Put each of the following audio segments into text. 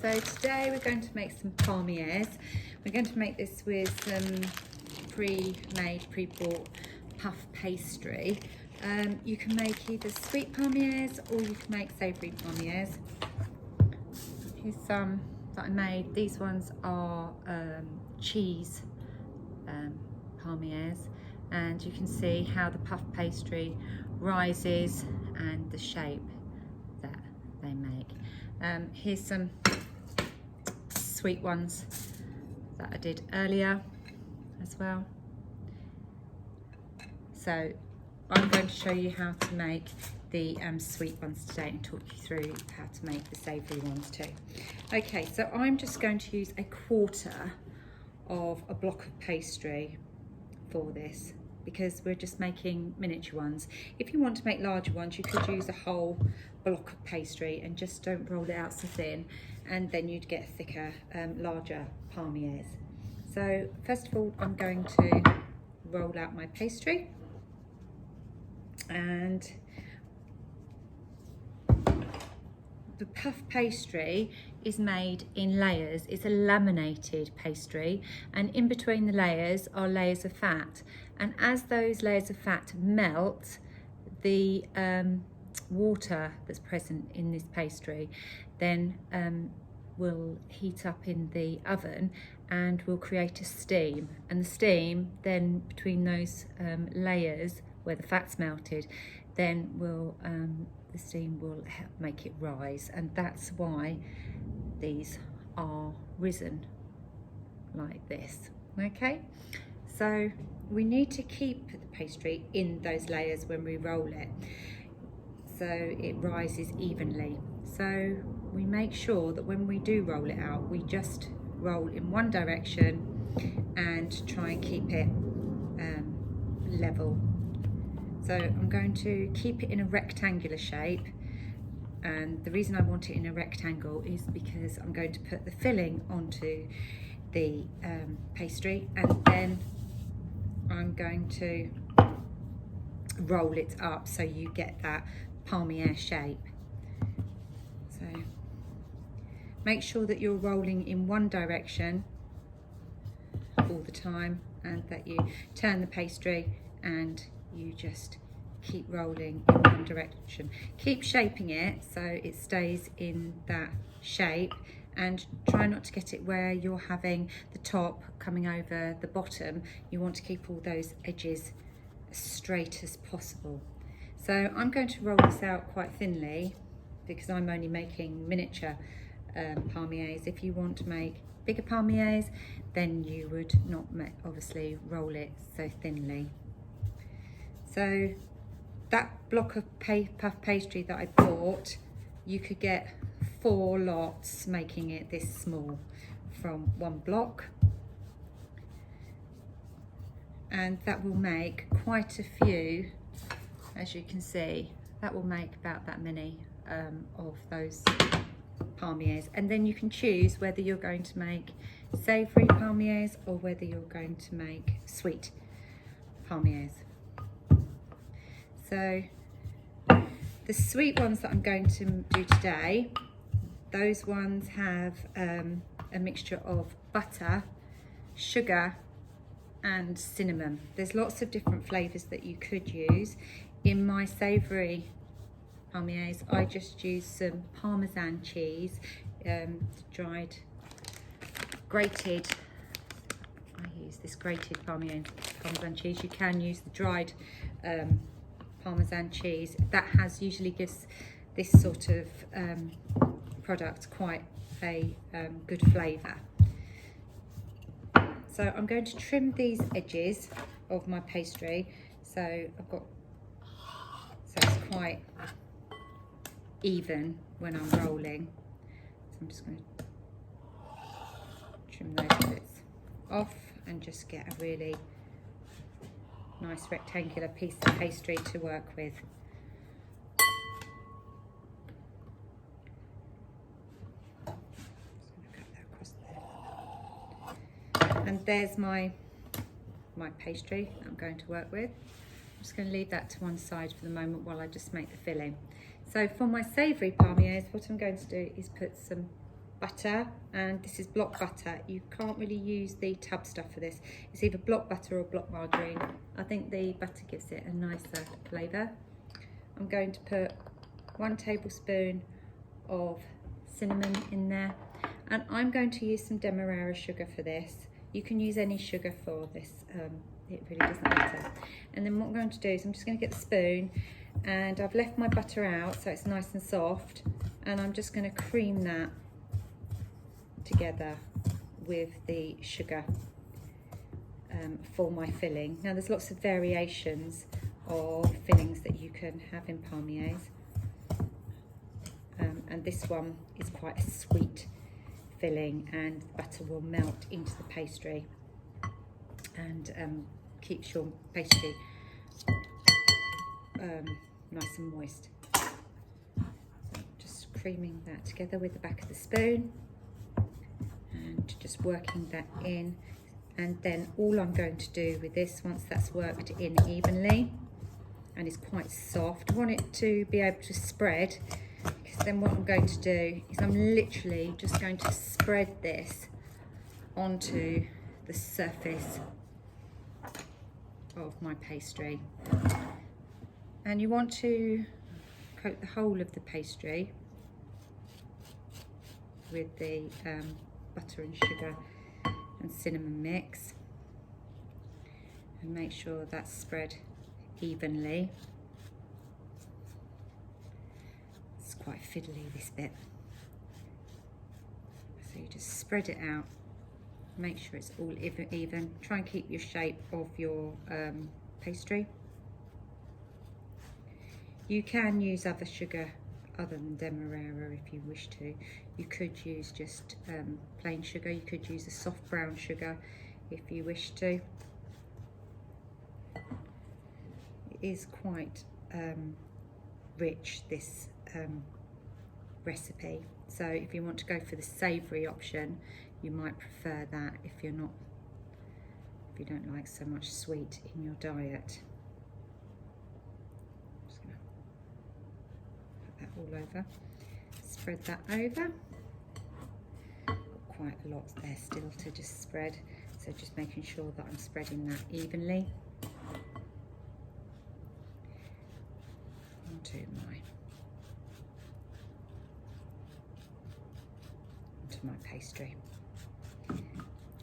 So today we're going to make some palmiers. We're going to make this with some pre-made, pre-bought puff pastry. You can make either sweet palmiers or you can make savoury palmiers. Here's some that I made. These ones are cheese palmiers, and you can see how the puff pastry rises and the shape that they make. Here's some sweet ones that I did earlier as well. So I'm going to show you how to make the sweet ones today and talk you through how to make the savoury ones too. Okay, so I'm just going to use a quarter of a block of pastry for this because we're just making miniature ones. If you want to make larger ones, you could use a whole block of pastry and just don't roll it out so thin, and then you'd get thicker, larger palmiers. So first of all, I'm going to roll out my pastry, and the puff pastry is made in layers. It's a laminated pastry, and in between the layers are layers of fat, and as those layers of fat melt, the water that's present in this pastry then will heat up in the oven and will create a steam, and the steam then between those layers where the fat's melted then will the steam will help make it rise, and that's why these are risen like this. Okay, so we need to keep the pastry in those layers when we roll it so it rises evenly. So we make sure that when we do roll it out, we just roll in one direction and try and keep it level. So I'm going to keep it in a rectangular shape, and the reason I want it in a rectangle is because I'm going to put the filling onto the pastry, and then I'm going to roll it up so you get that palmier shape. So make sure that you're rolling in one direction all the time, and that you turn the pastry and you just keep rolling in one direction. Keep shaping it so it stays in that shape, and try not to get it where you're having the top coming over the bottom. You want to keep all those edges as straight as possible. So I'm going to roll this out quite thinly because I'm only making miniature palmiers. If you want to make bigger palmiers, then you would not obviously roll it so thinly. So that block of puff pastry that I bought, you could get 4 lots making it this small from one block, and that will make quite a few. As you can see, that will make about that many of those palmiers, and then you can choose whether you're going to make savoury palmiers or whether you're going to make sweet palmiers. So the sweet ones that I'm going to do today, those ones have a mixture of butter, sugar and cinnamon. There's lots of different flavours that you could use. In my savoury palmiers, I just use some Parmesan cheese, dried, grated. I use this grated Parmesan cheese. You can use the dried Parmesan cheese. That usually gives this sort of product quite a good flavour. So I'm going to trim these edges of my pastry, so it's quite even when I'm rolling. So I'm just going to trim those bits off and just get a really nice rectangular piece of pastry to work with. And there's my pastry that I'm going to work with. I'm just going to leave that to one side for the moment while I just make the filling. So for my savoury palmiers, what I'm going to do is put some butter, and this is block butter. You can't really use the tub stuff for this. It's either block butter or block margarine. I think the butter gives it a nicer flavour. I'm going to put 1 tablespoon of cinnamon in there, and I'm going to use some demerara sugar for this. You can use any sugar for this, it really doesn't matter. And then what I'm going to do is I'm just going to get the spoon, and I've left my butter out so it's nice and soft, and I'm just going to cream that together with the sugar for my filling. Now there's lots of variations of fillings that you can have in Palmiers, and this one is quite a sweet filling, and the butter will melt into the pastry and keeps your pastry nice and moist. So just creaming that together with the back of the spoon and just working that in. And then all I'm going to do with this, once that's worked in evenly and is quite soft, I want it to be able to spread, because then what I'm going to do is I'm literally just going to spread this onto the surface of my pastry. And you want to coat the whole of the pastry with the butter and sugar and cinnamon mix, and make sure that's spread evenly. It's quite fiddly, this bit, so you just spread it out, make sure it's all even. Try and keep your shape of your pastry. You can use other sugar other than demerara if you wish to. You could use just plain sugar. You could use a soft brown sugar if you wish to. It is quite rich, this recipe, so if you want to go for the savoury option, you might prefer that if you don't like so much sweet in your diet. Just gonna put that all over, spread that over. Got quite a lot there still to just spread, so just making sure that I'm spreading that evenly onto my pastry.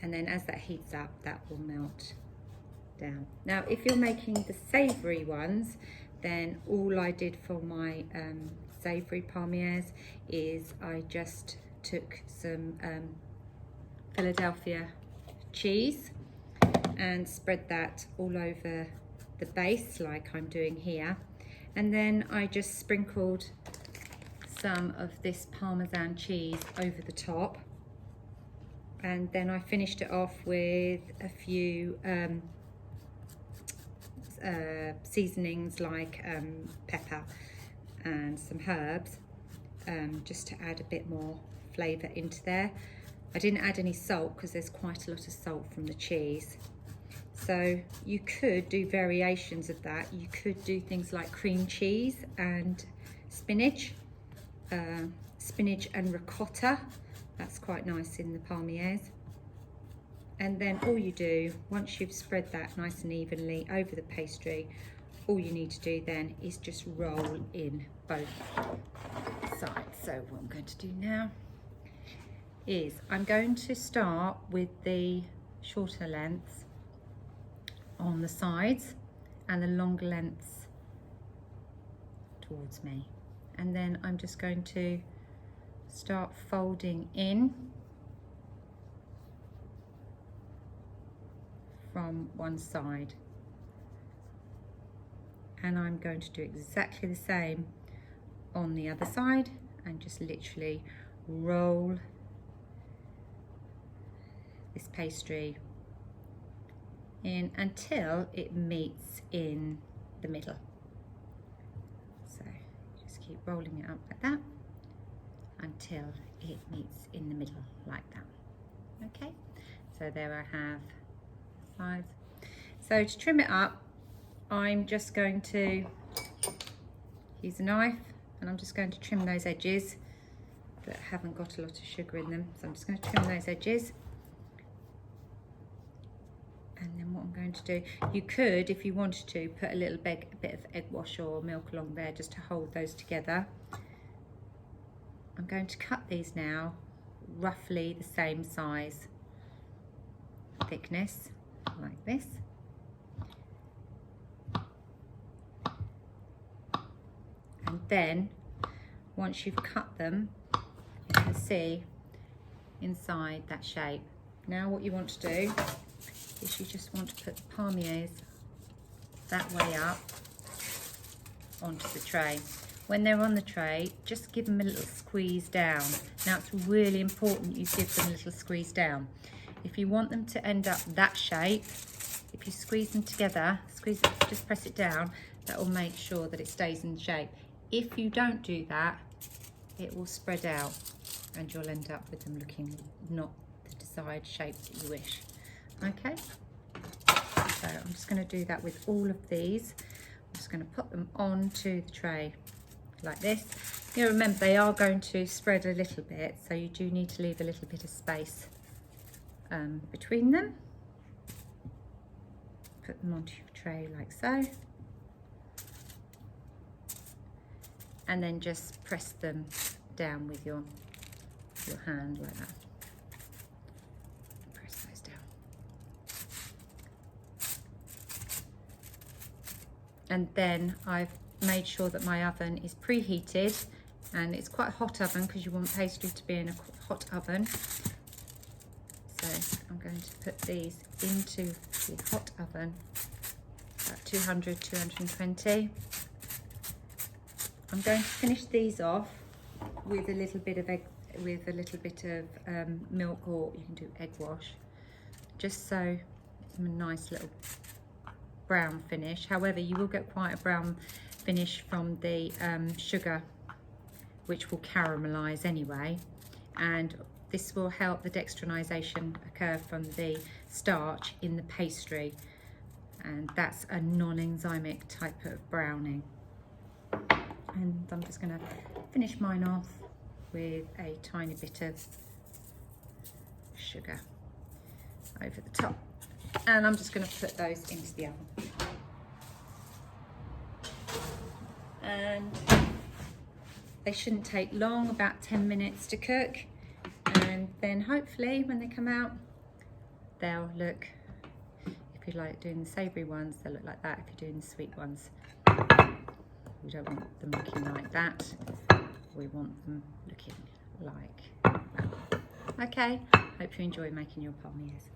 And then as that heats up, that will melt down. Now if you're making the savoury ones, then all I did for my savoury Palmiers is I just took some Philadelphia cheese and spread that all over the base like I'm doing here, and then I just sprinkled some of this Parmesan cheese over the top, and then I finished it off with a few seasonings like pepper and some herbs, just to add a bit more flavour into there. I didn't add any salt because there's quite a lot of salt from the cheese. So you could do variations of that. You could do things like cream cheese and spinach, spinach and ricotta. That's quite nice in the Palmiers. And then all you do, once you've spread that nice and evenly over the pastry, all you need to do then is just roll in both sides. So what I'm going to do now is I'm going to start with the shorter lengths on the sides and the longer lengths towards me, and then I'm just going to start folding in from one side, and I'm going to do exactly the same on the other side and just literally roll this pastry in until it meets in the middle. So just keep rolling it up like that until it meets in the middle like that. Okay, so there I have sides. So to trim it up, I'm just going to use a knife and I'm just going to trim those edges that haven't got a lot of sugar in them. So I'm just going to trim those edges. And then what I'm going to do, you could, if you wanted to, put a little bit of egg wash or milk along there just to hold those together. I'm going to cut these now roughly the same size, thickness, like this. And then once you've cut them, you can see inside that shape. Now what you want to do is you just want to put the palmiers that way up onto the tray. When they're on the tray, just give them a little squeeze down. Now it's really important you give them a little squeeze down. If you want them to end up that shape, if you squeeze them together, squeeze it, just press it down, that will make sure that it stays in shape. If you don't do that, it will spread out and you'll end up with them looking not the desired shape that you wish. Okay, so I'm just going to do that with all of these. I'm just going to put them onto the tray like this. You remember they are going to spread a little bit, so you do need to leave a little bit of space between them. Put them onto your tray like so, and then just press them down with your hand like that. Press those down. And then I've made sure that my oven is preheated, and it's quite a hot oven because you want pastry to be in a hot oven. So I'm going to put these into the hot oven at 200, 220. I'm going to finish these off with a little bit of milk, or you can do egg wash, just so it's a nice little brown finish. However, you will get quite a brown finish from the sugar, which will caramelize anyway, and this will help the dextrinization occur from the starch in the pastry, and that's a non-enzymic type of browning. And I'm just going to finish mine off with a tiny bit of sugar over the top, and I'm just going to put those into the oven. And they shouldn't take long, about 10 minutes to cook, and then hopefully when they come out they'll look, if you like doing the savoury ones, they'll look like that. If you're doing the sweet ones, we don't want them looking like that, we want them looking like that. Okay, hope you enjoy making your palmiers.